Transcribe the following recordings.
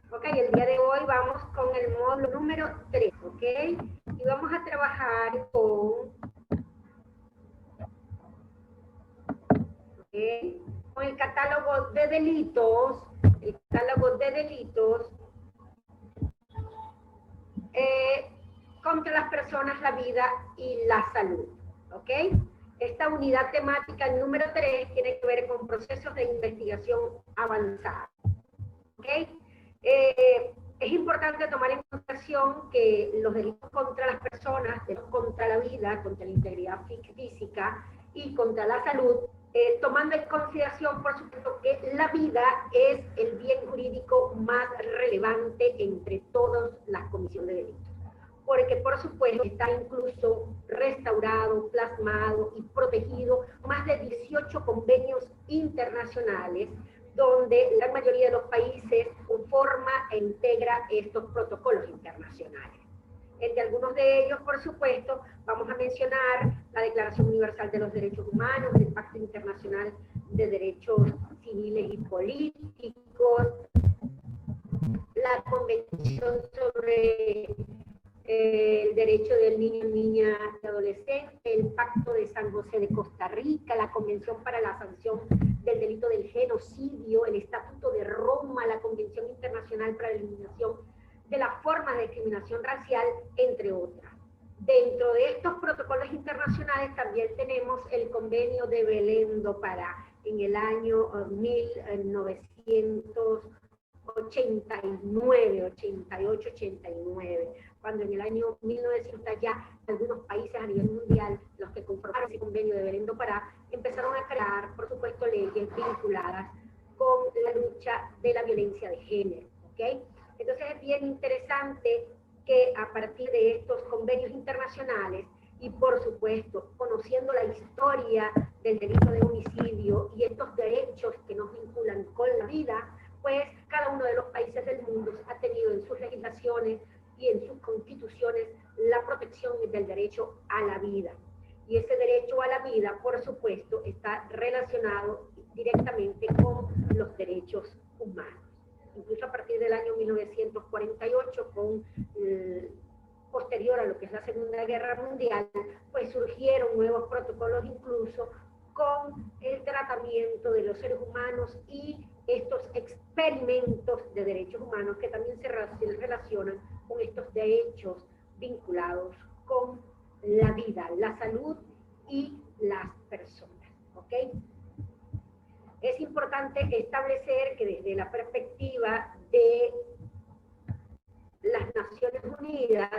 Ok, el día de hoy vamos con el módulo número 3, ok, y vamos a trabajar con el catálogo de delitos, contra las personas, la vida y la salud, ok. Esta unidad temática número 3 tiene que ver con procesos de investigación avanzada, ok. Es importante tomar en consideración que los delitos contra las personas, contra la vida, contra la integridad física y contra la salud, tomando en consideración, por supuesto, que la vida es el bien jurídico más relevante entre todas las comisiones de delitos. Porque, por supuesto, está incluso restaurado, plasmado y protegido más de 18 convenios internacionales, donde la mayoría de los países conforma e integra estos protocolos internacionales. Entre algunos de ellos, por supuesto, vamos a mencionar la Declaración Universal de los Derechos Humanos, el Pacto Internacional de Derechos Civiles y Políticos, la Convención sobre el derecho del niño, niña y adolescente, el Pacto de San José de Costa Rica, la Convención para la Sanción del Delito del Genocidio, el Estatuto de Roma, la Convención Internacional para la Eliminación de las Formas de Discriminación Racial, entre otras. Dentro de estos protocolos internacionales también tenemos el Convenio de Belém do Pará en el año 1989, 88, 89, cuando en el año 1900 ya algunos países a nivel mundial, los que conformaron ese convenio de Belém do Pará, empezaron a crear, por supuesto, leyes vinculadas con la lucha de la violencia de género, ¿ok? Entonces es bien interesante que a partir de estos convenios internacionales y, por supuesto, conociendo la historia del delito de homicidio y estos derechos que nos vinculan con la vida, pues cada uno de los países del mundo ha tenido en sus legislaciones y en sus constituciones la protección del derecho a la vida. Y ese derecho a la vida, por supuesto, está relacionado directamente con los derechos humanos. Incluso a partir del año 1948, posterior a lo que es la Segunda Guerra Mundial, pues surgieron nuevos protocolos incluso con el tratamiento de los seres humanos y estos experimentos de derechos humanos que también se relacionan con estos derechos vinculados con la vida, la salud y las personas, ¿ok? Es importante establecer que desde la perspectiva de las Naciones Unidas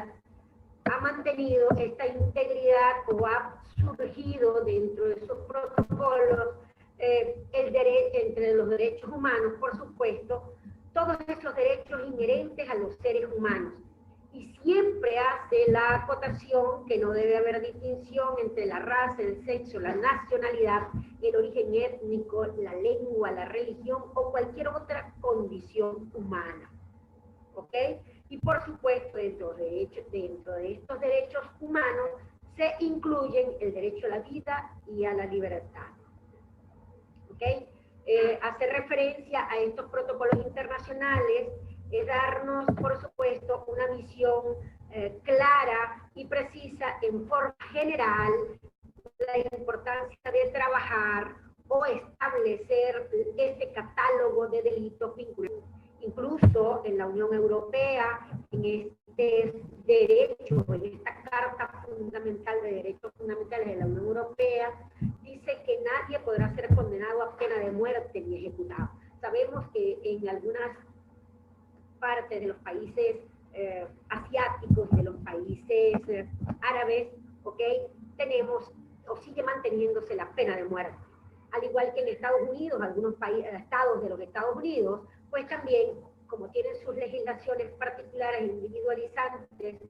ha mantenido esta integridad o ha surgido dentro de sus protocolos el derecho entre los derechos humanos, por supuesto, todos esos derechos inherentes a los seres humanos. Y siempre hace la acotación que no debe haber distinción entre la raza, el sexo, la nacionalidad, el origen étnico, la lengua, la religión o cualquier otra condición humana. ¿Ok? Y por supuesto, dentro de estos derechos humanos se incluyen el derecho a la vida y a la libertad. ¿Ok? Hacer referencia a estos protocolos internacionales es darnos, por supuesto, una visión clara y precisa en forma general la importancia de trabajar o establecer este catálogo de delitos vinculados. Incluso en la Unión Europea, en este derecho, en esta Carta Fundamental de Derechos Fundamentales de la Unión Europea, dice que nadie podrá ser condenado a pena de muerte ni ejecutado. Sabemos que en algunas partes de los países asiáticos, de los países árabes, ¿ok? Tenemos o sigue manteniéndose la pena de muerte. Al igual que en Estados Unidos, algunos estados de los Estados Unidos, pues también, como tienen sus legislaciones particulares e individualizantes que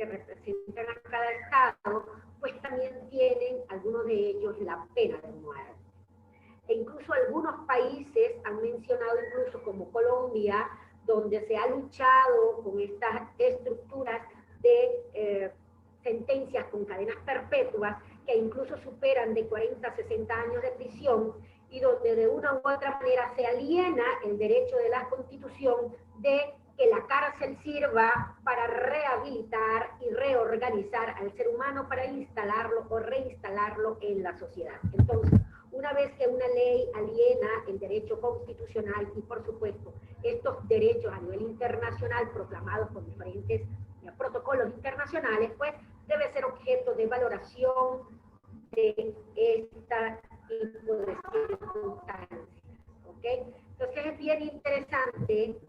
representan a cada estado, pues también tienen algunos de ellos la pena de muerte. E incluso algunos países han mencionado, incluso como Colombia, donde se ha luchado con estas estructuras de sentencias con cadenas perpetuas que incluso superan de 40 a 60 años de prisión y donde de una u otra manera se aliena el derecho de la Constitución de cárcel sirva para rehabilitar y reorganizar al ser humano para instalarlo o reinstalarlo en la sociedad. Entonces, una vez que una ley aliena el derecho constitucional y, por supuesto, estos derechos a nivel internacional proclamados por diferentes protocolos internacionales, pues debe ser objeto de valoración de esta tipo de circunstancias. ¿Ok? Entonces es bien interesante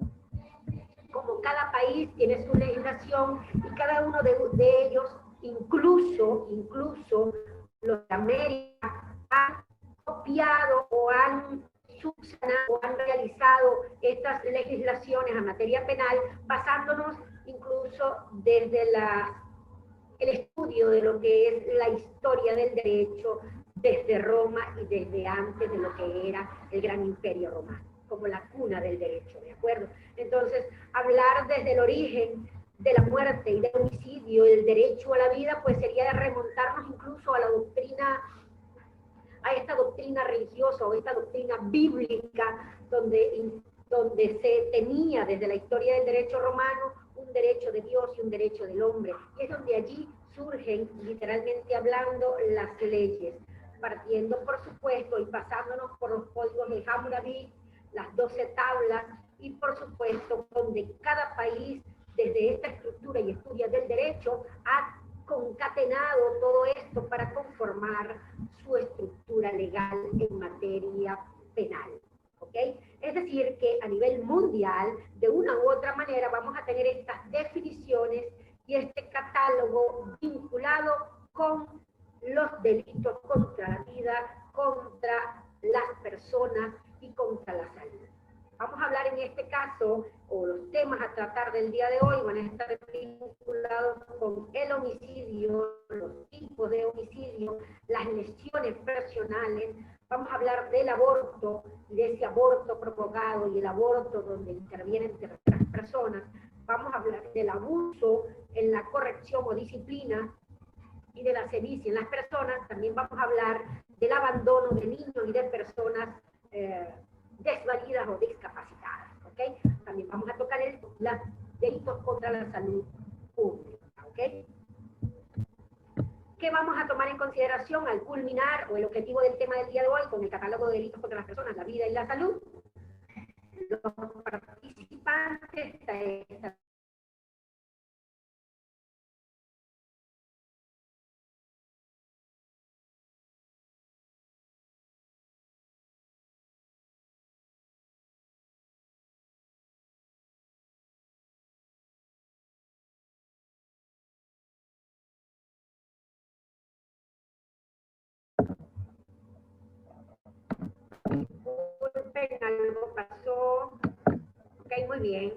como cada país tiene su legislación y cada uno de ellos, incluso los de América, han copiado o han subsanado o han realizado estas legislaciones en materia penal basándonos incluso desde el estudio de lo que es la historia del derecho desde Roma y desde antes de lo que era el gran imperio romano, como la cuna del derecho, ¿de acuerdo? Entonces, hablar desde el origen de la muerte y del homicidio y del derecho a la vida, pues sería remontarnos incluso a la doctrina, a esta doctrina religiosa o esta doctrina bíblica, donde se tenía desde la historia del derecho romano un derecho de Dios y un derecho del hombre. Y es donde allí surgen, literalmente hablando, las leyes, partiendo, por supuesto, y pasándonos por los códigos de Hammurabi, las 12 tablas, y por supuesto, donde cada país, desde esta estructura y estudia del derecho, ha concatenado todo esto para conformar su estructura legal en materia penal. ¿Ok? Es decir, que a nivel mundial, de una u otra manera, vamos a tener estas definiciones y este catálogo vinculado con los delitos contra la vida, contra las personas y contra la salud. Vamos a hablar en este caso, o los temas a tratar del día de hoy van a estar vinculados con el homicidio, los tipos de homicidio, las lesiones personales. Vamos a hablar del aborto, de ese aborto provocado y el aborto donde intervienen terceras personas. Vamos a hablar del abuso en la corrección o disciplina y de la sevicia en las personas. También vamos a hablar del abandono de niños y de personas desvalidas o discapacitadas. ¿Okay? También vamos a tocar los delitos contra la salud pública. ¿Okay? ¿Qué vamos a tomar en consideración al culminar o el objetivo del tema del día de hoy con el catálogo de delitos contra las personas, la vida y la salud? Los participantes de esta algo pasó. Ok, muy bien.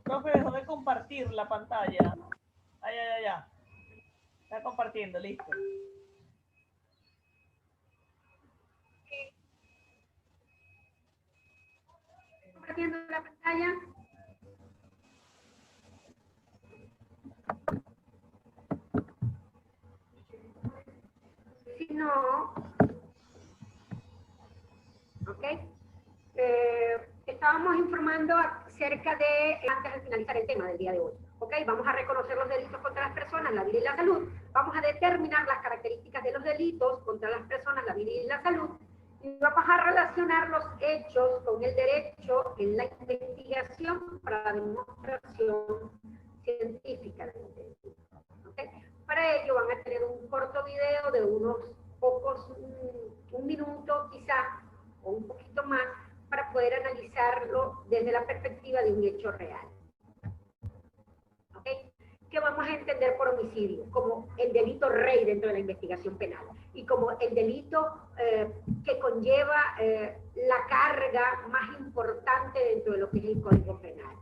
Profe, dejó de compartir la pantalla. Ya. Está compartiendo, listo. Compartiendo la pantalla. Si no, ok. Estábamos informando acerca de, antes de finalizar el tema del día de hoy, ok. Vamos a reconocer los delitos contra las personas, la vida y la salud. Vamos a determinar las características de los delitos contra las personas, la vida y la salud. Y vamos a relacionar los hechos con el derecho en la investigación para la demostración científica del delito. ¿Okay? Para ello van a tener un corto video de unos pocos, un minuto quizá, o un poquito más, para poder analizarlo desde la perspectiva de un hecho real. ¿Okay? ¿Qué vamos a entender por homicidio? Como el delito rey dentro de la investigación penal y como el delito que conlleva la carga más importante dentro de lo que es el Código Penal.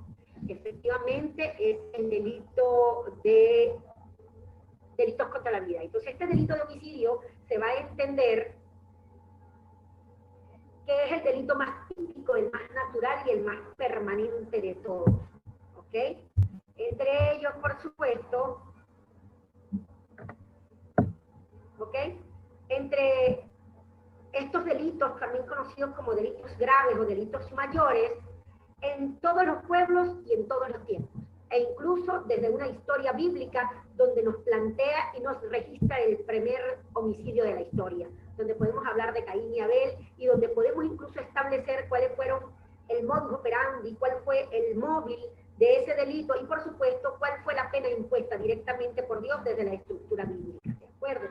Efectivamente es el delito de delitos contra la vida. Entonces este delito de homicidio se va a entender que es el delito más típico, el más natural y el más permanente de todos. ¿Ok? Entre ellos, por supuesto, entre estos delitos, también conocidos como delitos graves o delitos mayores, en todos los pueblos y en todos los tiempos, e incluso desde una historia bíblica donde nos plantea y nos registra el primer homicidio de la historia, donde podemos hablar de Caín y Abel y donde podemos incluso establecer cuáles fueron el modus operandi, cuál fue el móvil de ese delito y por supuesto cuál fue la pena impuesta directamente por Dios desde la estructura bíblica, ¿de acuerdo?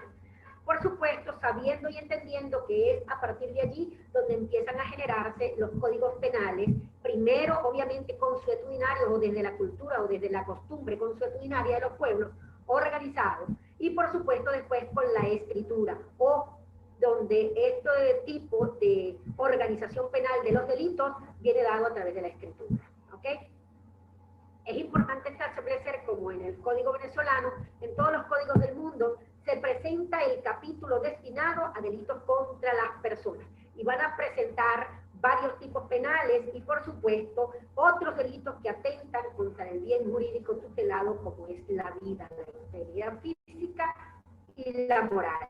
Por supuesto, sabiendo y entendiendo que es a partir de allí donde empiezan a generarse los códigos penales, primero obviamente consuetudinarios o desde la cultura o desde la costumbre consuetudinaria de los pueblos organizados, y por supuesto después con la escritura, o donde este tipo de organización penal de los delitos viene dado a través de la escritura, ¿ok? Es importante establecer, como en el Código venezolano, en todos los códigos del mundo, se presenta el capítulo destinado a delitos contra las personas. Y van a presentar varios tipos penales y, por supuesto, otros delitos que atentan contra el bien jurídico tutelado, como es la vida, la integridad física y la moral.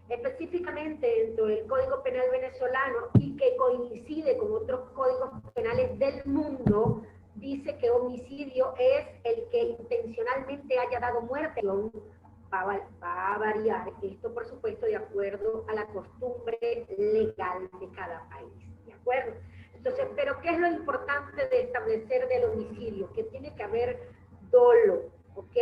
Específicamente dentro del Código Penal venezolano, y que coincide con otros códigos penales del mundo, dice que homicidio es el que intencionalmente haya dado muerte. Va a variar esto, por supuesto, de acuerdo a la costumbre legal de cada país, ¿de acuerdo? Entonces, pero ¿qué es lo importante de establecer del homicidio? Que tiene que haber dolo, ¿ok?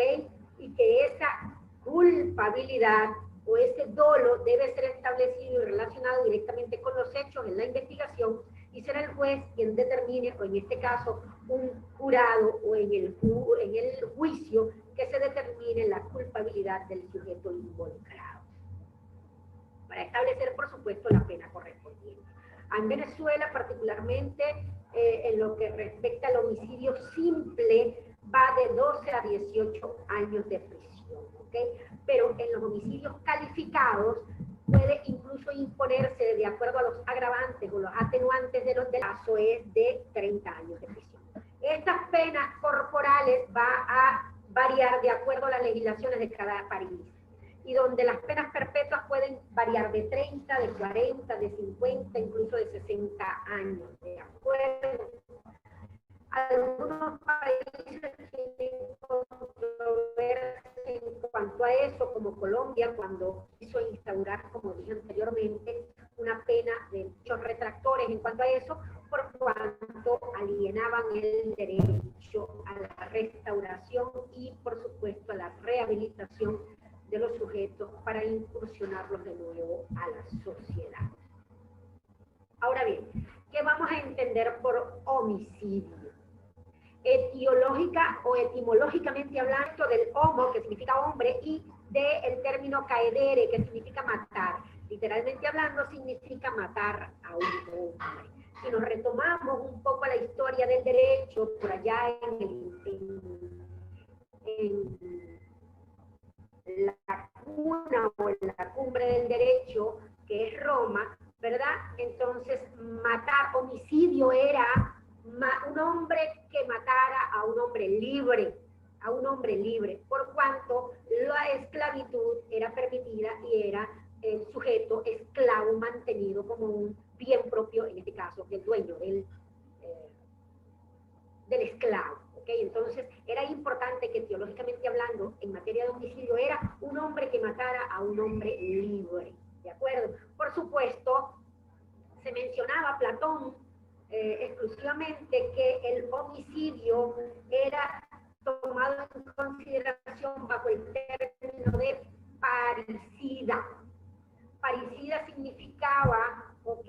Y que esa culpabilidad o ese dolo debe ser establecido y relacionado directamente con los hechos en la investigación, y será el juez quien determine, o en este caso un jurado, o en el juicio, que se determine la culpabilidad del sujeto involucrado, para establecer, por supuesto, la pena correspondiente. En Venezuela, particularmente, en lo que respecta al homicidio simple, va de 12 a 18 años de prisión, ¿ok? Pero en los homicidios calificados puede incluso imponerse, de acuerdo a los agravantes o los atenuantes de los delitos, es de 30 años de prisión. Estas penas corporales va a variar de acuerdo a las legislaciones de cada país, y donde las penas perpetuas pueden variar de 30, de 40, de 50, incluso de 60 años, ¿de acuerdo? Algunos países tienen controversia en cuanto a eso, como Colombia, cuando quiso instaurar, como dije anteriormente, una pena de muchos retractores en cuanto a eso, por cuanto alienaban el derecho a la restauración y, por supuesto, a la rehabilitación de los sujetos para incursionarlos de nuevo a la sociedad. Ahora bien, ¿qué vamos a entender por homicidio? Etiológica o etimológicamente hablando del homo, que significa hombre, y del término caedere, que significa matar. Literalmente hablando, significa matar a un hombre. Si nos retomamos un poco la historia del derecho, por allá en la cuna o en la cumbre del derecho, que es Roma, ¿verdad? Entonces, matar, homicidio era un hombre que matara a un hombre libre, por cuanto la esclavitud era permitida y era el sujeto esclavo mantenido como un bien propio, en este caso, del dueño, del esclavo. ¿Okay? Entonces, era importante que teológicamente hablando, en materia de homicidio, era un hombre que matara a un hombre libre, ¿de acuerdo? Por supuesto, se mencionaba Platón exclusivamente que el homicidio era tomado en consideración bajo el término de parricida. Parricida significaba, ¿ok?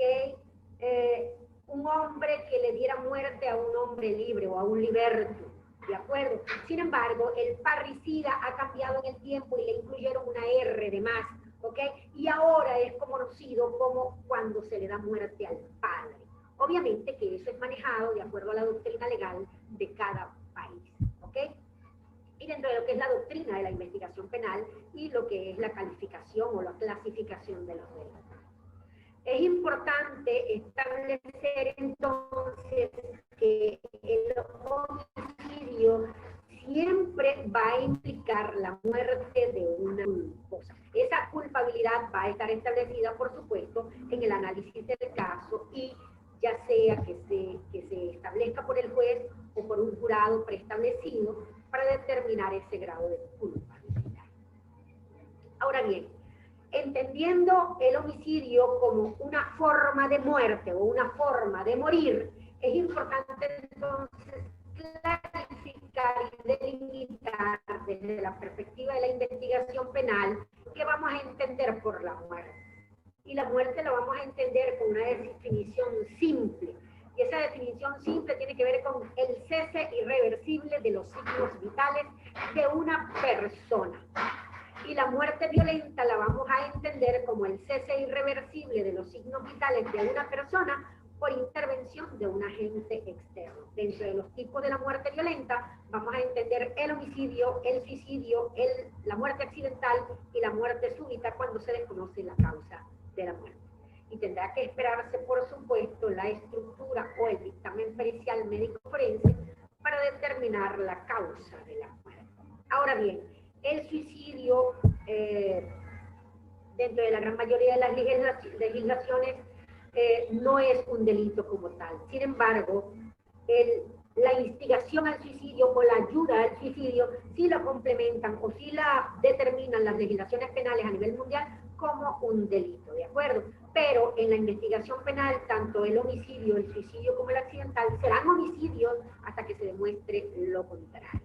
Un hombre que le diera muerte a un hombre libre o a un liberto, ¿de acuerdo? Sin embargo, el parricida ha cambiado en el tiempo y le incluyeron una R de más, ¿ok? Y ahora es conocido como cuando se le da muerte al padre. Obviamente que eso es manejado de acuerdo a la doctrina legal de cada país, ¿ok? Y dentro de lo que es la doctrina de la investigación penal y lo que es la calificación o la clasificación de los delitos. Es importante establecer entonces que el homicidio, siempre va a implicar la muerte de una culposa. Esa culpabilidad va a estar establecida, por supuesto, en el análisis del caso y ya sea que se establezca por el juez o por un jurado preestablecido para determinar ese grado de culpabilidad. Ahora bien, entendiendo el homicidio como una forma de muerte o una forma de morir, es importante entonces clarificar y delimitar desde la perspectiva de la investigación penal qué vamos a entender por la muerte. Y la muerte la vamos a entender con una definición simple. Y esa definición simple tiene que ver con el cese irreversible de los signos vitales de una persona. Y la muerte violenta la vamos a entender como el cese irreversible de los signos vitales de una persona por intervención de un agente externo. Dentro de los tipos de la muerte violenta vamos a entender el homicidio, el suicidio, la muerte accidental y la muerte súbita cuando se desconoce la causa de la muerte. Y tendrá que esperarse, por supuesto, la estructura o el dictamen pericial médico forense para determinar la causa de la muerte. Ahora bien, el suicidio, dentro de la gran mayoría de las legislaciones, no es un delito como tal. Sin embargo, la instigación al suicidio o la ayuda al suicidio sí lo complementan o sí la determinan las legislaciones penales a nivel mundial como un delito, ¿de acuerdo? Pero en la investigación penal, tanto el homicidio, el suicidio como el accidental serán homicidios hasta que se demuestre lo contrario.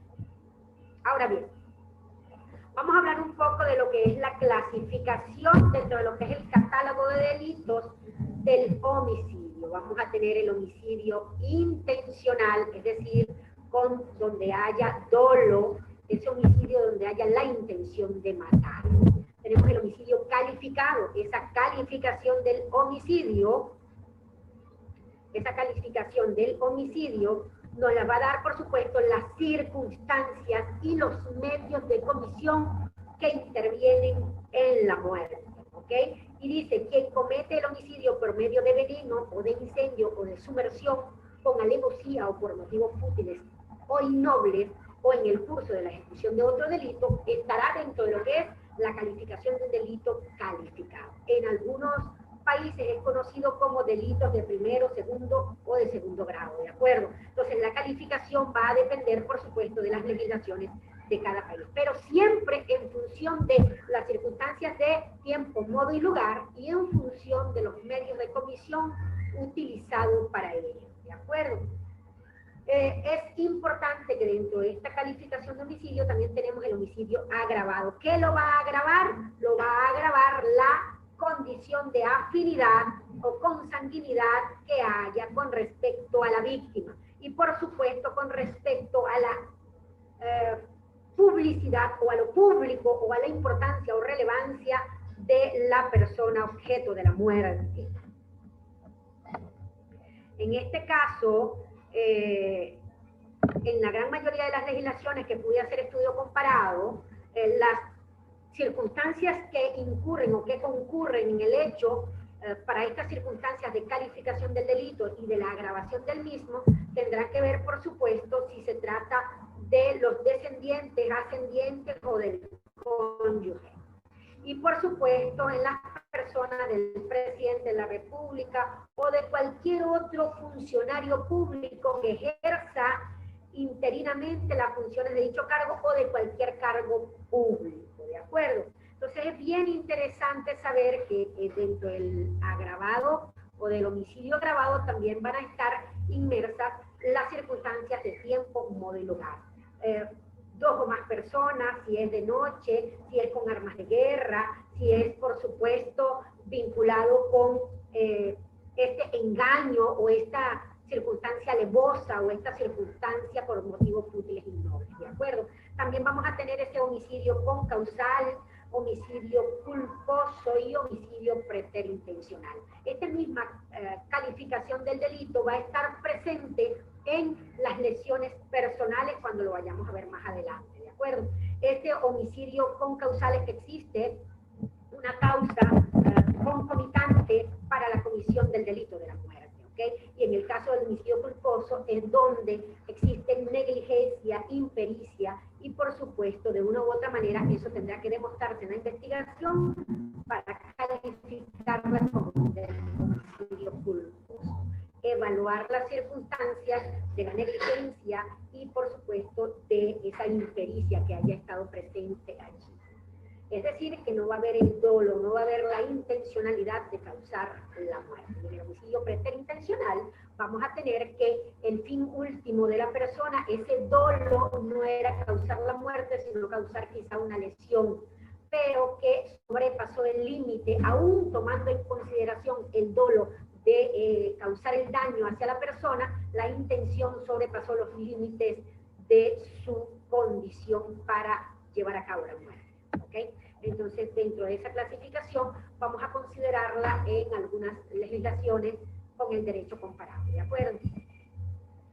Ahora bien, vamos a hablar un poco de lo que es la clasificación dentro de lo que es el catálogo de delitos del homicidio. Vamos a tener el homicidio intencional, es decir, donde haya dolo, ese homicidio donde haya la intención de matar. Tenemos el homicidio calificado, esa calificación del homicidio nos la va a dar, por supuesto, las circunstancias y los medios de comisión que intervienen en la muerte, ¿ok? Y dice, quien comete el homicidio por medio de veneno o de incendio o de sumersión con alevosía o por motivos fútiles o innobles o en el curso de la ejecución de otro delito, estará dentro de lo que es la calificación de un delito calificado. En algunos países es conocido como delitos de primero, segundo o de segundo grado, ¿de acuerdo? Entonces la calificación va a depender, por supuesto, de las legislaciones de cada país, pero siempre en función de las circunstancias de tiempo, modo y lugar y en función de los medios de comisión utilizados para ello, ¿de acuerdo? Es importante que dentro de esta calificación de homicidio también tenemos el homicidio agravado. ¿Qué lo va a agravar? Lo va a agravar la condición de afinidad o consanguinidad que haya con respecto a la víctima y por supuesto con respecto a la publicidad o a lo público o a la importancia o relevancia de la persona objeto de la muerte. En este caso, en la gran mayoría de las legislaciones que pude hacer estudio comparado, las circunstancias que incurren o que concurren en el hecho para estas circunstancias de calificación del delito y de la agravación del mismo tendrán que ver, por supuesto, si se trata de los descendientes, ascendientes o del cónyuge. Y por supuesto en las personas del presidente de la República o de cualquier otro funcionario público que ejerza interinamente las funciones de dicho cargo o de cualquier cargo público, ¿de acuerdo? Entonces es bien interesante saber que dentro del agravado o del homicidio agravado también van a estar inmersas las circunstancias de tiempo, modo y lugar. Dos o más personas, si es de noche, si es con armas de guerra, si es, por supuesto, vinculado con este engaño o esta circunstancia alevosa o esta circunstancia por motivos fútiles y nobles, ¿de acuerdo? También vamos a tener ese homicidio concausal, homicidio culposo y homicidio preterintencional. Esta misma calificación del delito va a estar presente en las lesiones personales cuando lo vayamos a ver más adelante, ¿de acuerdo? Este homicidio concausal es que existe una causa concomitante para la comisión del delito de la muerte, ¿ok? Y en el caso del homicidio culposo es donde existe negligencia, impericia y por supuesto de una u otra manera eso tendrá que demostrarse en la investigación para calificarla como un homicidio culposo. Evaluar las circunstancias de la negligencia y por supuesto de esa impericia que haya estado presente allí. Es decir, que no va a haber el dolo, no va a haber la intencionalidad de causar la muerte. En el homicidio preterintencional vamos a tener que el fin último de la persona, ese dolo no era causar la muerte, sino causar quizá una lesión, pero que sobrepasó el límite, aún tomando en consideración el dolo de causar el daño hacia la persona, la intención sobrepasó los límites de su condición para llevar a cabo la muerte. ¿Okay? Entonces, dentro de esa clasificación, vamos a considerarla en algunas legislaciones con el derecho comparado, ¿de acuerdo?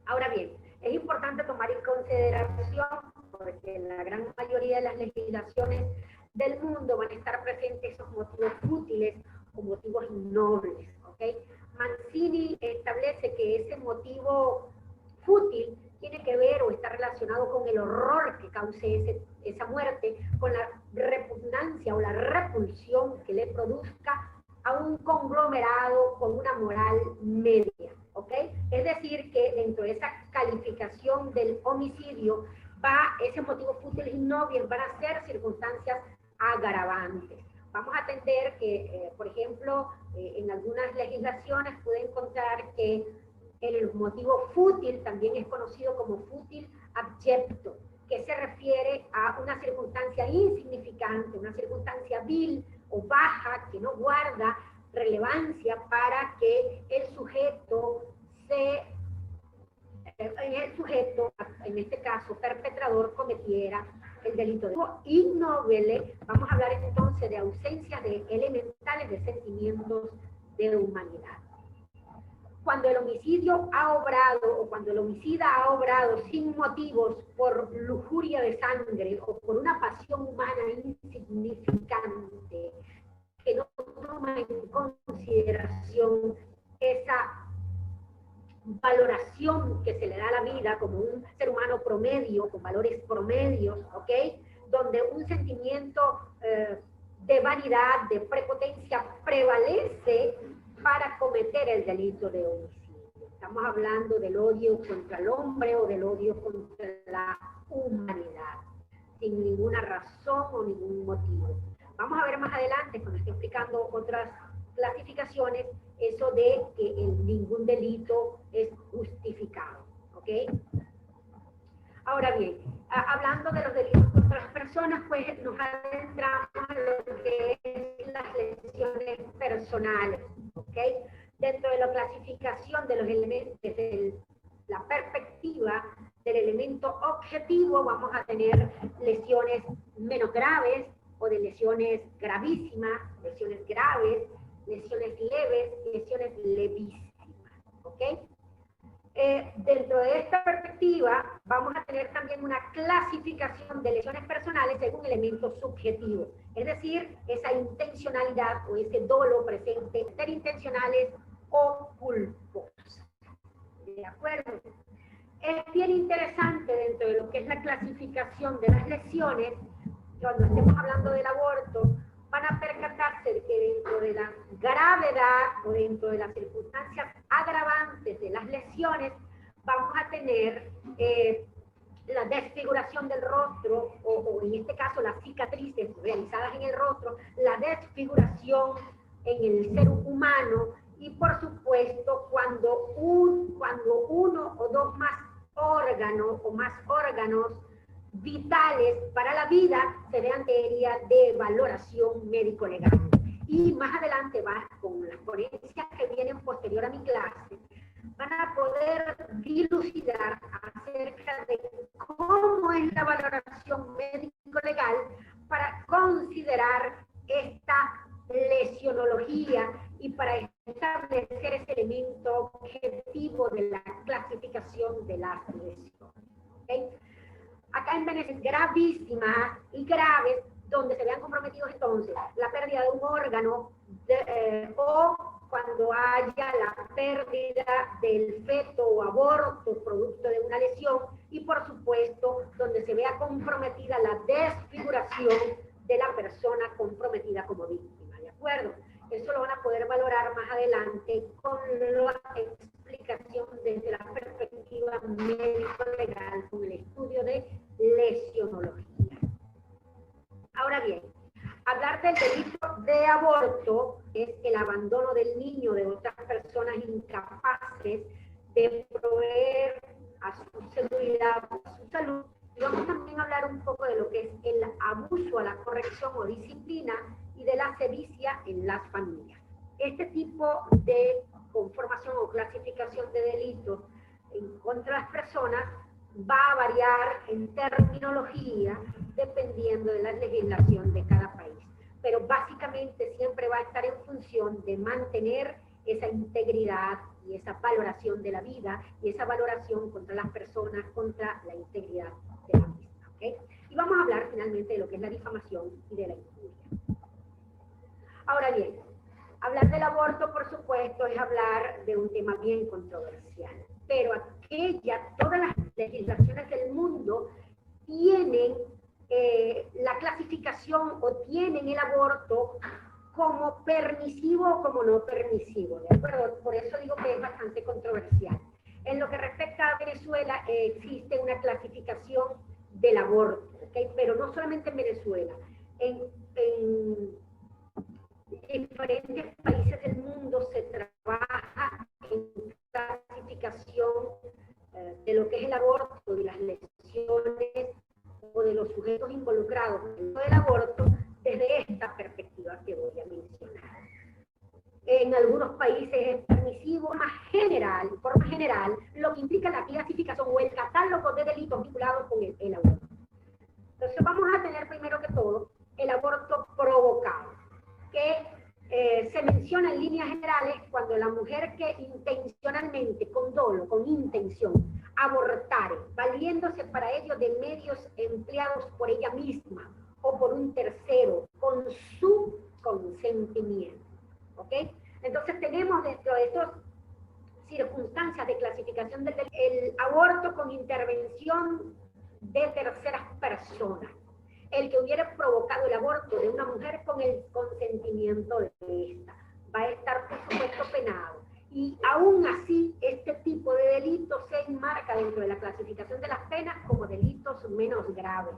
Ahora bien, es importante tomar en consideración, porque en la gran mayoría de las legislaciones del mundo van a estar presentes esos motivos fútiles o motivos nobles, ¿ok? Mancini establece que ese motivo fútil tiene que ver o está relacionado con el horror que cause esa muerte, con la repugnancia o la repulsión que le produzca a un conglomerado con una moral media, ¿ok? Es decir, que dentro de esa calificación del homicidio ese motivo fútil y nobles van a ser circunstancias agravantes. Vamos a entender que, por ejemplo, en algunas legislaciones puede encontrar que el motivo fútil también es conocido como fútil abyecto, que se refiere a una circunstancia insignificante, una circunstancia vil o baja que no guarda relevancia para que el sujeto en este caso perpetrador, cometiera el delito. Ignobile, vamos a hablar entonces de ausencia de elementales de sentimientos de humanidad. Cuando el homicidio ha obrado o cuando el homicida ha obrado sin motivos por lujuria de sangre o por una pasión humana insignificante que no toma en consideración esa valoración que se le da a la vida como un ser humano promedio, con valores promedios, ¿ok? Donde un sentimiento de vanidad, de prepotencia prevalece para cometer el delito de homicidio. Estamos hablando del odio contra el hombre o del odio contra la humanidad, sin ninguna razón o ningún motivo. Vamos a ver más adelante, cuando esté explicando otras clasificaciones, eso de que ningún delito es justificado, ¿ok? Ahora bien, hablando de los delitos contra las personas, pues nos adentramos en lo que es las lesiones personales, ¿ok? Dentro de la clasificación de los elementos, desde la perspectiva del elemento objetivo, vamos a tener lesiones menos graves o de lesiones gravísimas, lesiones graves, lesiones leves, lesiones levísimas, ¿ok? Dentro de esta perspectiva vamos a tener también una clasificación de lesiones personales según elementos subjetivos, es decir, esa intencionalidad o ese dolo presente, ser intencionales o culposas. ¿De acuerdo? Es bien interesante dentro de lo que es la clasificación de las lesiones, cuando estemos hablando del aborto, van a percatarse de que dentro de la gravedad o dentro de las circunstancias agravantes de las lesiones, vamos a tener la desfiguración del rostro, o en este caso las cicatrices realizadas en el rostro, la desfiguración en el ser humano, y por supuesto cuando uno o dos más órganos o más órganos vitales para la vida se vean materia de valoración médico-legal. Y más adelante, con las ponencias que vienen posterior a mi clase, van a poder dilucidar acerca de cómo es la valoración médico-legal para considerar esta lesionología y para establecer ese elemento objetivo de la clasificación de las lesiones. ¿Okay? Acá en Venezuela, gravísimas y graves, donde se vean comprometidos entonces la pérdida de un órgano o cuando haya la pérdida del feto o aborto producto de una lesión y, por supuesto, donde se vea comprometida la desfiguración de la persona comprometida como víctima, ¿de acuerdo? Eso lo van a poder valorar más adelante con la explicación desde la perspectiva médico-legal, con el estudio de lesionología. Ahora bien, hablar del delito de aborto es el abandono del niño de otras personas incapaces de proveer a su seguridad, a su salud. Y vamos también a hablar un poco de lo que es el abuso a la corrección o disciplina y de la sevicia en las familias. Este tipo de conformación o clasificación de delitos en contra de las personas va a variar en terminología dependiendo de la legislación de cada país. Pero básicamente siempre va a estar en función de mantener esa integridad y esa valoración de la vida y esa valoración contra las personas, contra la integridad de la misma. ¿Okay? Y vamos a hablar finalmente de lo que es la difamación y de la injuria. Ahora bien, hablar del aborto, por supuesto, es hablar de un tema bien controversial, pero todas las legislaciones del mundo tienen la clasificación o tienen el aborto como permisivo o como no permisivo, ¿de acuerdo? Por eso digo que es bastante controversial. En lo que respecta a Venezuela, existe una clasificación del aborto, ¿okay? Pero no solamente en Venezuela, en diferentes países del mundo se trabaja en clasificación de lo que es el aborto, de las lesiones o de los sujetos involucrados en el aborto desde esta perspectiva que voy a mencionar. En algunos países es permisivo, por forma general, lo que implica la clasificación o el catálogo de delitos vinculados con el aborto. Entonces vamos a tener primero que todo el aborto provocado, que se menciona en líneas generales cuando la mujer que intencionalmente, con dolo, con intención, abortare, valiéndose para ello de medios empleados por ella misma o por un tercero, con su consentimiento. ¿Ok? Entonces tenemos dentro de estas circunstancias de clasificación del aborto con intervención de terceras personas. El que hubiera provocado el aborto de una mujer con el consentimiento de esta va a estar, por supuesto, penado. Y aún así, este tipo de delitos se enmarca dentro de la clasificación de las penas como delitos menos graves,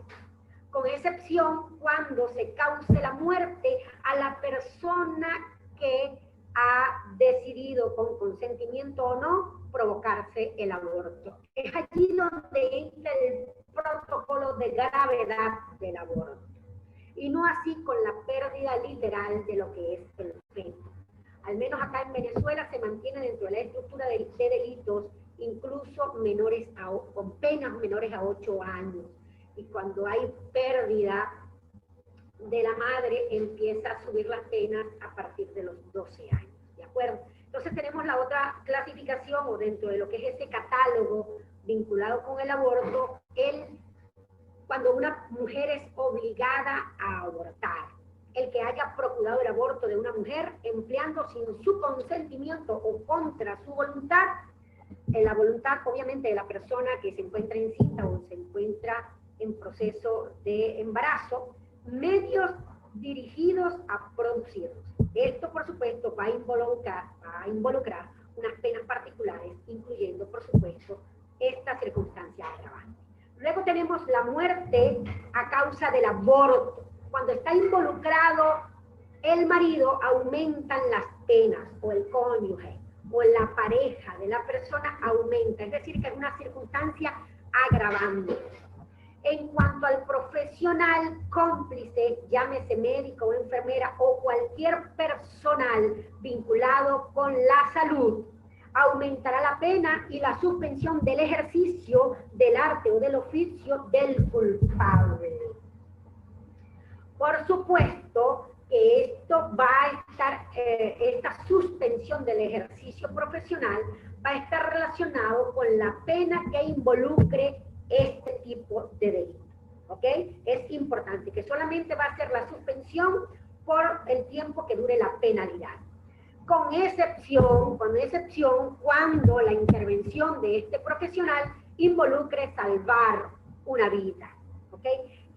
con excepción cuando se cause la muerte a la persona que ha decidido con consentimiento o no provocarse el aborto. Es allí donde entra el protocolo de gravedad del aborto, y no así con la pérdida literal de lo que es el feto. Al menos acá en Venezuela se mantiene dentro de la estructura de delitos incluso con penas menores a 8 años, y cuando hay pérdida de la madre empieza a subir las penas a partir de los 12 años, ¿de acuerdo? Entonces tenemos la otra clasificación, o dentro de lo que es ese catálogo vinculado con el aborto, cuando una mujer es obligada a abortar, el que haya procurado el aborto de una mujer empleando sin su consentimiento o contra su voluntad, la voluntad obviamente de la persona que se encuentra encinta o se encuentra en proceso de embarazo, medios dirigidos a producirlos. Esto, por supuesto, va a involucrar unas penas particulares, incluyendo, por supuesto, esta circunstancia agravante. Luego tenemos la muerte a causa del aborto. Cuando está involucrado el marido, aumentan las penas, o el cónyuge, o la pareja de la persona aumenta, es decir, que es una circunstancia agravante. En cuanto al profesional cómplice, llámese médico o enfermera o cualquier personal vinculado con la salud, aumentará la pena y la suspensión del ejercicio del arte o del oficio del culpable. Por supuesto que esto va a estar, esta suspensión del ejercicio profesional va a estar relacionado con la pena que involucre este tipo de delito. ¿Ok? Es importante que solamente va a ser la suspensión por el tiempo que dure la penalidad. con excepción, cuando la intervención de este profesional involucre salvar una vida, ¿ok?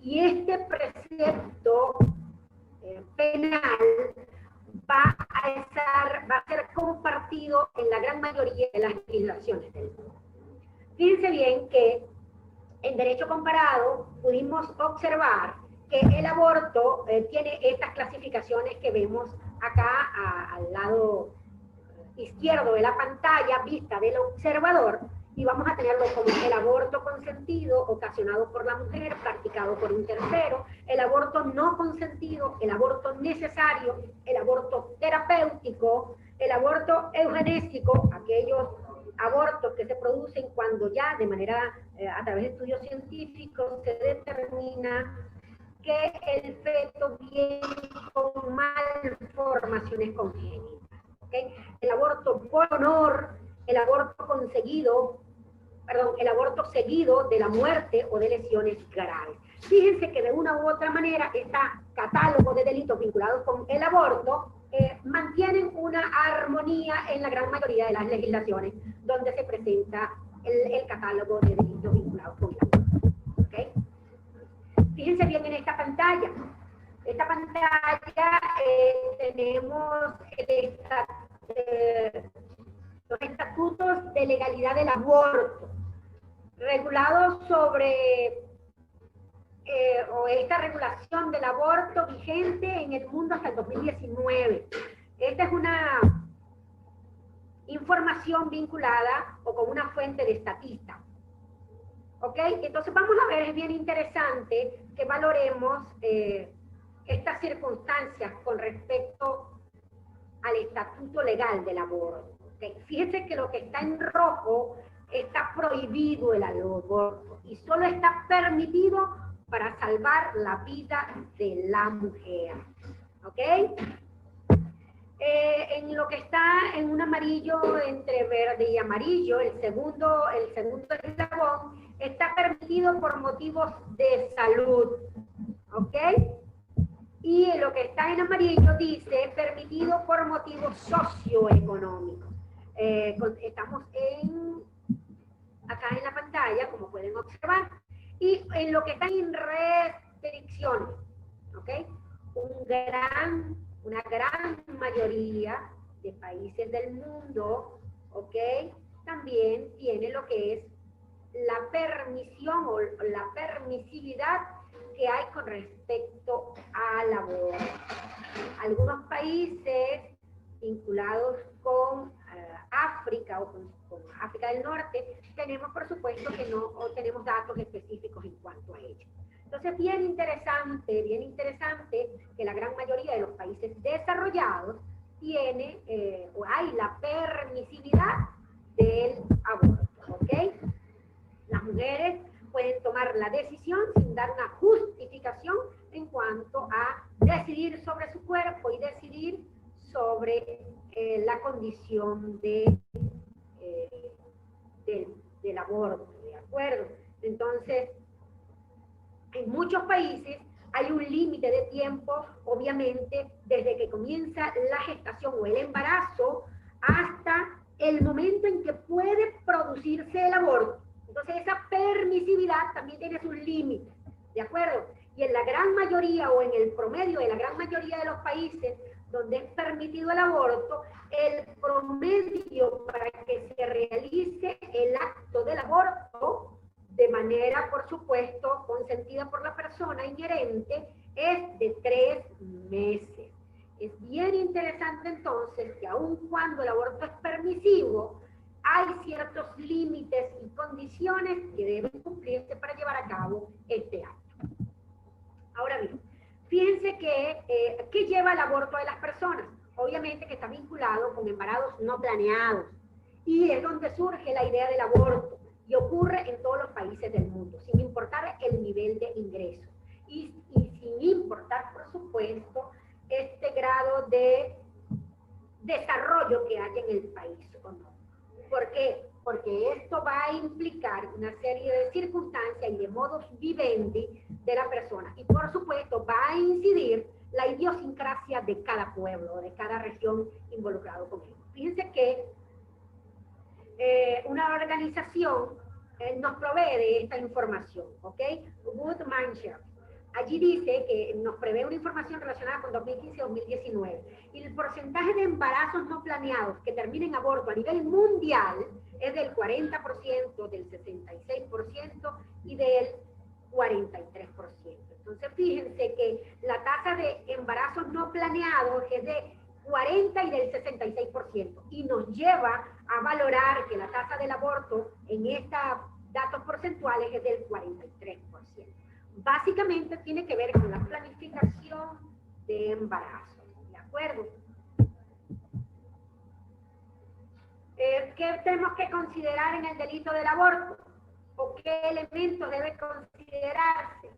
Y este precepto penal va a ser compartido en la gran mayoría de las legislaciones del mundo. Fíjense bien que en derecho comparado pudimos observar que el aborto tiene estas clasificaciones que vemos acá al lado izquierdo de la pantalla, vista del observador, y vamos a tenerlo como el aborto consentido, ocasionado por la mujer, practicado por un tercero, el aborto no consentido, el aborto necesario, el aborto terapéutico, el aborto eugenésico, aquellos abortos que se producen cuando ya de manera, a través de estudios científicos, se determina que el feto viene con malformaciones congénitas. ¿Okay? El aborto por honor, el aborto seguido de la muerte o de lesiones graves. Fíjense que de una u otra manera, este catálogo de delitos vinculados con el aborto mantienen una armonía en la gran mayoría de las legislaciones donde se presenta el catálogo de delitos vinculados con el aborto. ¿Okay? Fíjense bien en esta pantalla. Esta pantalla tenemos los estatutos de legalidad del aborto, regulados sobre, o esta regulación del aborto vigente en el mundo hasta el 2019. Esta es una información vinculada o con una fuente de estatista. ¿Ok? Entonces vamos a ver, es bien interesante que valoremos estas circunstancias con respecto al estatuto legal del aborto. ¿Okay? Fíjense que lo que está en rojo está prohibido el aborto y solo está permitido para salvar la vida de la mujer. ¿Ok? En lo que está en un amarillo entre verde y amarillo, el segundo eslabón, está permitido por motivos de salud. ¿Ok? Y lo que está en amarillo dice permitido por motivos socioeconómicos. Estamos acá en la pantalla, como pueden observar, y en lo que está en restricciones, ¿ok? Una gran mayoría de países del mundo, ¿ok? También tiene lo que es la permisión o la permisividad que hay con respecto al aborto. Algunos países vinculados con África o con África del Norte, tenemos por supuesto que no tenemos datos específicos en cuanto a ello. Entonces, bien interesante que la gran mayoría de los países desarrollados tiene o hay la permisividad del aborto, ¿ok? Las mujeres pueden tomar la decisión sin dar una justificación en cuanto a decidir sobre su cuerpo y decidir sobre la condición del aborto, ¿de acuerdo? Entonces, en muchos países hay un límite de tiempo, obviamente, desde que comienza la gestación o el embarazo hasta el momento en que puede producirse el aborto. Entonces, esa permisividad también tiene sus límites, ¿de acuerdo? Y en la gran mayoría o en el promedio de la gran mayoría de los países donde es permitido el aborto, el promedio para que se realice el acto del aborto de manera, por supuesto, consentida por la persona inherente, es de 3 meses. Es bien interesante entonces que aun cuando el aborto es permisivo, hay ciertos límites y condiciones que deben cumplirse para llevar a cabo este acto. Ahora bien, fíjense que ¿qué lleva el aborto de las personas? Obviamente que está vinculado con embarazos no planeados. Y es donde surge la idea del aborto. Y ocurre en todos los países del mundo, sin importar el nivel de ingreso. Y sin importar, por supuesto, este grado de desarrollo que hay en el país, ¿o no? ¿Por qué? Porque esto va a implicar una serie de circunstancias y de modus vivendi de la persona. Y por supuesto va a incidir la idiosincrasia idiosincrasia de cada pueblo, de cada región involucrado con él. Fíjense que una organización nos provee de esta información, ¿ok? Good Mindshare. Allí dice que nos prevé una información relacionada con 2015-2019 y el porcentaje de embarazos no planeados que terminen en aborto a nivel mundial es del 40%, del 66% y del 43%. Entonces, fíjense que la tasa de embarazos no planeados es de 40 y del 66%, y nos lleva a valorar que la tasa del aborto en estos datos porcentuales es del 43%. Básicamente tiene que ver con la planificación de embarazo, ¿de acuerdo? ¿Qué tenemos que considerar en el delito del aborto? ¿O qué elementos debe considerarse?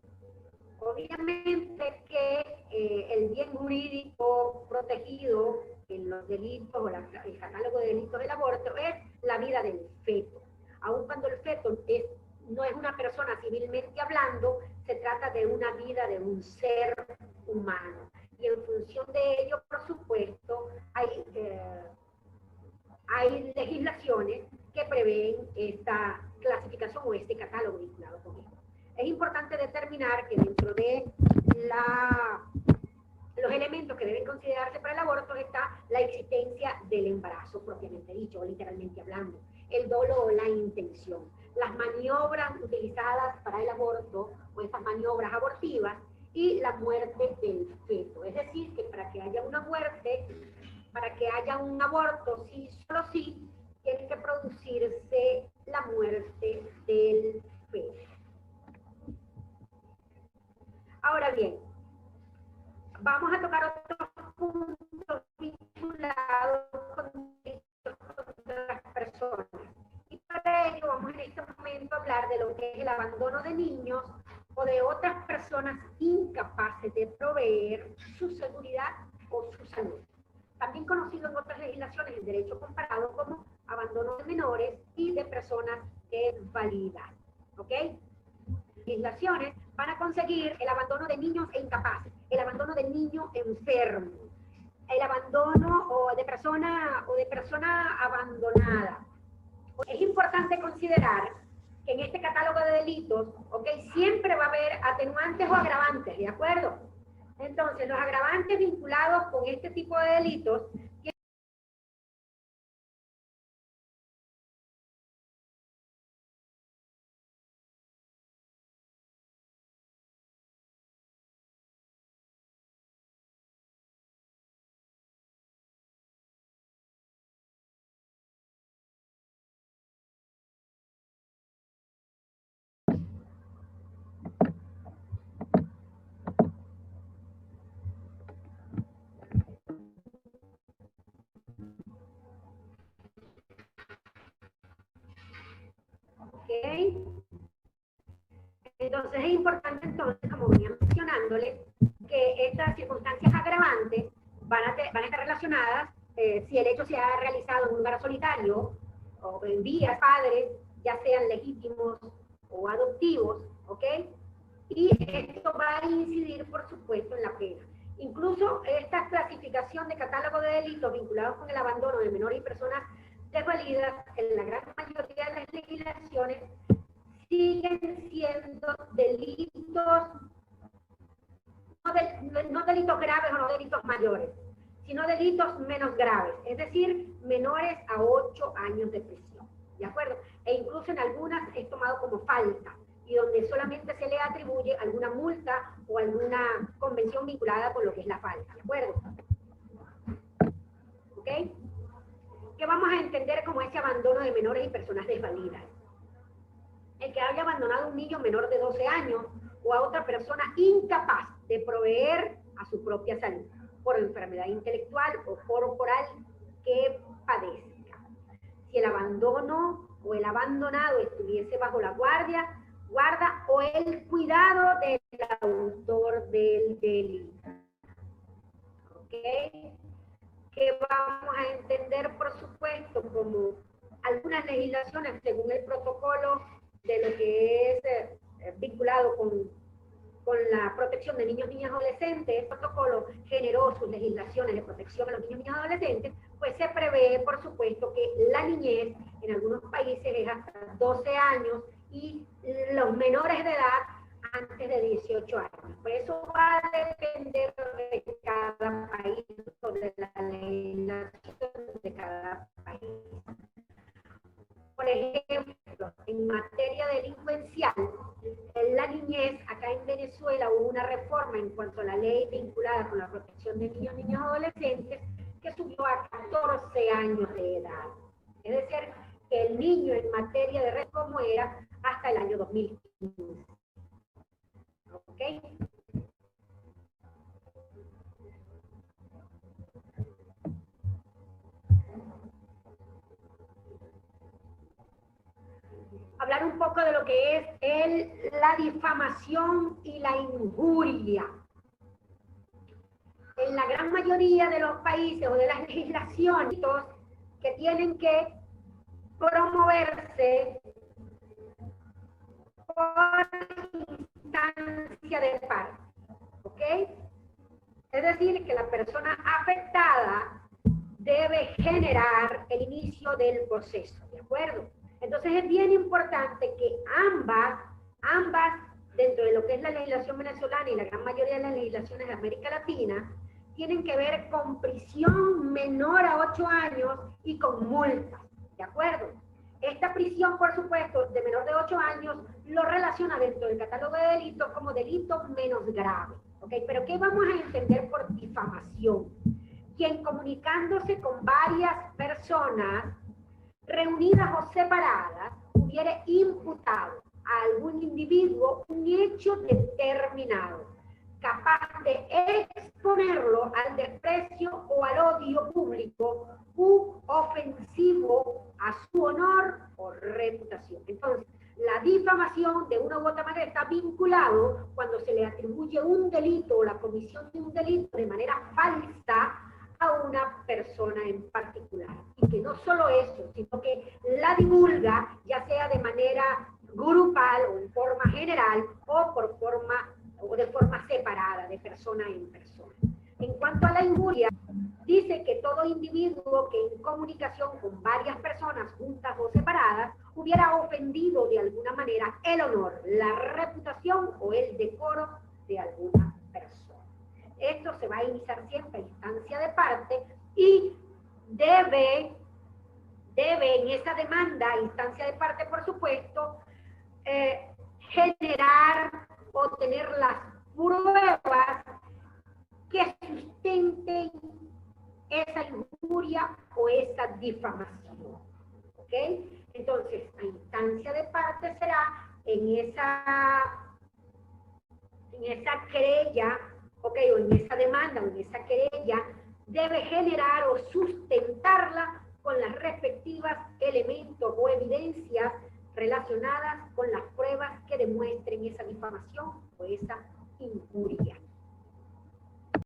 Obviamente que el bien jurídico protegido en los delitos o el catálogo de delitos del aborto es la vida del feto. Aun cuando el feto no es una persona civilmente hablando, se trata de una vida de un ser humano. Y en función de ello, por supuesto, hay legislaciones que prevén esta clasificación o este catálogo vinculado con esto. Es importante determinar que dentro de los elementos que deben considerarse para el aborto está la existencia del embarazo propiamente dicho, o literalmente hablando, el dolo o la intención, las maniobras utilizadas para el aborto o estas maniobras abortivas y la muerte del feto. Es decir, que para que haya una muerte, para que haya un aborto, sí, solo sí, tiene que producirse la muerte del feto. Ahora bien, vamos a tocar otros puntos vinculados con las personas. Y para ello vamos en este momento a hablar de lo que es el abandono de niños o de otras personas incapaces de proveer su seguridad o su salud. También conocido en otras legislaciones en derecho comparado como abandono de menores y de personas desvalidas. ¿Ok? Legislaciones van a conseguir el abandono de niños e incapaces, el abandono del niño enfermo, el abandono de persona abandonada. Es importante considerar que en este catálogo de delitos, ¿ok? Siempre va a haber atenuantes o agravantes, ¿de acuerdo? Entonces, los agravantes vinculados con este tipo de delitos entonces es importante, entonces, como venía mencionándole, que estas circunstancias agravantes van a estar relacionadas si el hecho se ha realizado en un lugar solitario o en vías padres, ya sean legítimos o adoptivos, ¿ok? Y esto va a incidir, por supuesto, en la pena. Incluso esta clasificación de catálogo de delitos vinculados con el abandono de menores y personas desvalidas, en la gran mayoría de las legislaciones, siguen siendo delitos, no delitos graves o no delitos mayores, sino delitos menos graves, es decir, menores a 8 años de prisión, ¿de acuerdo? E incluso en algunas es tomado como falta, y donde solamente se le atribuye alguna multa o alguna convención vinculada con lo que es la falta, ¿de acuerdo? ¿Ok? ¿Qué vamos a entender como ese abandono de menores y personas desvalidas? El que haya abandonado a un niño menor de 12 años o a otra persona incapaz de proveer a su propia salud por enfermedad intelectual o corporal que padezca. Si el abandono o el abandonado estuviese bajo la guarda o el cuidado del autor del delito. ¿Ok? Que vamos a entender, por supuesto, como algunas legislaciones según el protocolo de lo que es vinculado con con la protección de niños, niñas, adolescentes, el protocolo generó sus legislaciones de protección a los niños, niñas, adolescentes, pues se prevé, por supuesto, que la niñez en algunos países es hasta 12 años y los menores de edad antes de 18 años. Por eso va a depender de cada país, o de la legislación de cada país. Por ejemplo, en materia delincuencial, en la niñez, acá en Venezuela hubo una reforma en cuanto a la ley vinculada con la protección de niños, niñas, adolescentes, que subió a 14 años de edad. Es decir, que el niño en materia de red como era hasta el año 2015. ¿Ok? Hablar un poco de lo que es la difamación y la injuria. En la gran mayoría de los países o de las legislaciones que tienen que promoverse por instancia de parte, ¿ok? Es decir, que la persona afectada debe generar el inicio del proceso, ¿de acuerdo? Entonces es bien importante que ambas, dentro de lo que es la legislación venezolana y la gran mayoría de las legislaciones de América Latina, tienen que ver con prisión menor a 8 años y con multas, ¿de acuerdo? Esta prisión, por supuesto, de menor de 8 años, lo relaciona dentro del catálogo de delitos como delito menos grave, ¿ok? Pero ¿qué vamos a entender por difamación? Quien comunicándose con varias personas, reunidas o separadas, hubiere imputado a algún individuo un hecho determinado, capaz de exponerlo al desprecio o al odio público u ofensivo a su honor o reputación. Entonces, la difamación de una u otra manera está vinculado cuando se le atribuye un delito o la comisión de un delito de manera falsa a una persona en particular. Y que no solo eso, sino que la divulga, ya sea de manera grupal o en forma general o por forma o de forma separada, de persona en persona. En cuanto a la injuria, dice que todo individuo que en comunicación con varias personas juntas o separadas hubiera ofendido de alguna manera el honor, la reputación o el decoro de alguna persona. Esto se va a iniciar siempre a instancia de parte y debe en esa demanda, a instancia de parte, por supuesto, generar o tener las pruebas que sustenten esa injuria o esa difamación. ¿Ok? Entonces, a instancia de parte será en esa querella, ¿ok? O en esa demanda o en esa querella, debe generar o sustentarla con las respectivas elementos o evidencias relacionadas con las pruebas que demuestren esa difamación o esa injuria.